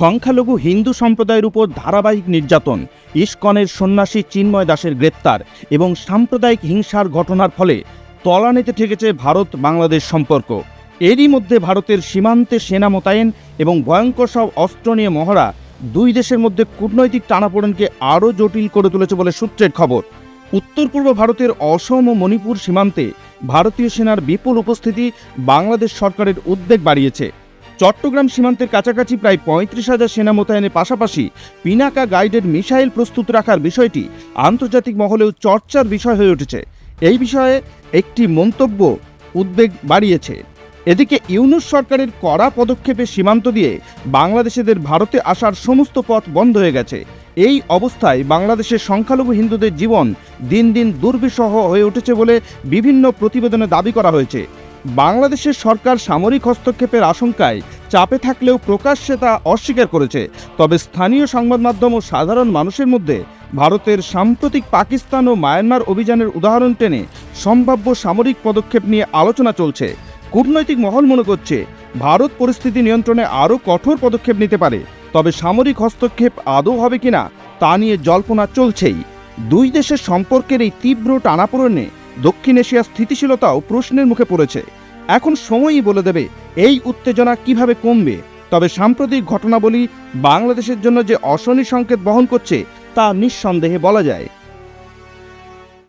সংখ্যালঘু হিন্দু সম্প্রদায়ের উপর ধারাবাহিক নির্যাতন, ইস্কনের সন্ন্যাসী চিন্ময় দাসের গ্রেপ্তার এবং সাম্প্রদায়িক হিংসার ঘটনার ফলে তলানিতে ঠেকেছে ভারত বাংলাদেশ সম্পর্ক। এরই মধ্যে ভারতের সীমান্তে সেনা মোতায়েন এবং ভয়ঙ্কর সব অস্ত্র নিয়ে মহড়া দুই দেশের মধ্যে কূটনৈতিক টানাপোড়েনকে আরও জটিল করে তুলেছে বলে সূত্রের খবর। উত্তর পূর্ব ভারতের অসম ও মণিপুর সীমান্তে ভারতীয় সেনার বিপুল উপস্থিতি বাংলাদেশ সরকারের উদ্বেগ বাড়িয়েছে। চট্টগ্রাম সীমান্তের কাছাকাছি প্রায় ৩৫,০০০ সেনা মোতায়েনের পাশাপাশি পিনাকা গাইডেড মিসাইল প্রস্তুত রাখার বিষয়টি আন্তর্জাতিক মহলেও চর্চার বিষয় হয়ে উঠেছে। এই বিষয়ে একটি মন্তব্য উদ্বেগ বাড়িয়েছে। এদিকে ইউনূস সরকারের কড়া পদক্ষেপে সীমান্ত দিয়ে বাংলাদেশিদের ভারতে আসার সমস্ত পথ বন্ধ হয়ে গেছে। এই অবস্থায় বাংলাদেশের সংখ্যালঘু হিন্দুদের জীবন দিন দিন দুর্বিষহ হয়ে উঠেছে বলে বিভিন্ন প্রতিবেদনে দাবি করা হয়েছে। বাংলাদেশের সরকার সামরিক হস্তক্ষেপের আশঙ্কায় চাপে থাকলেও প্রকাশ্যে তা অস্বীকার করেছে। তবে স্থানীয় সংবাদ মাধ্যম ও সাধারণ মানুষের মধ্যে ভারতের সাম্প্রতিক পাকিস্তান ও মায়ানমার অভিযানের উদাহরণ টেনে সম্ভাব্য সামরিক পদক্ষেপ নিয়ে আলোচনা চলছে। কূটনৈতিক মহল মনে করছে ভারত পরিস্থিতি নিয়ন্ত্রণে আরও কঠোর পদক্ষেপ নিতে পারে, তবে সামরিক হস্তক্ষেপ আদৌ হবে কিনা তা নিয়ে জল্পনা চলছেই। দুই দেশের সম্পর্কের এই তীব্র টানাপোড়েনে দক্ষিণ এশিয়ার স্থিতিশীলতাও প্রশ্নের মুখে পড়েছে। এখন সময়ই বলে দেবে এই উত্তেজনা কিভাবে কমবে। তবে সাম্প্রতিক ঘটনাবলী বাংলাদেশের জন্য যে অশনি সংকেত বহন করছে তা নিঃসন্দেহে বলা যায়।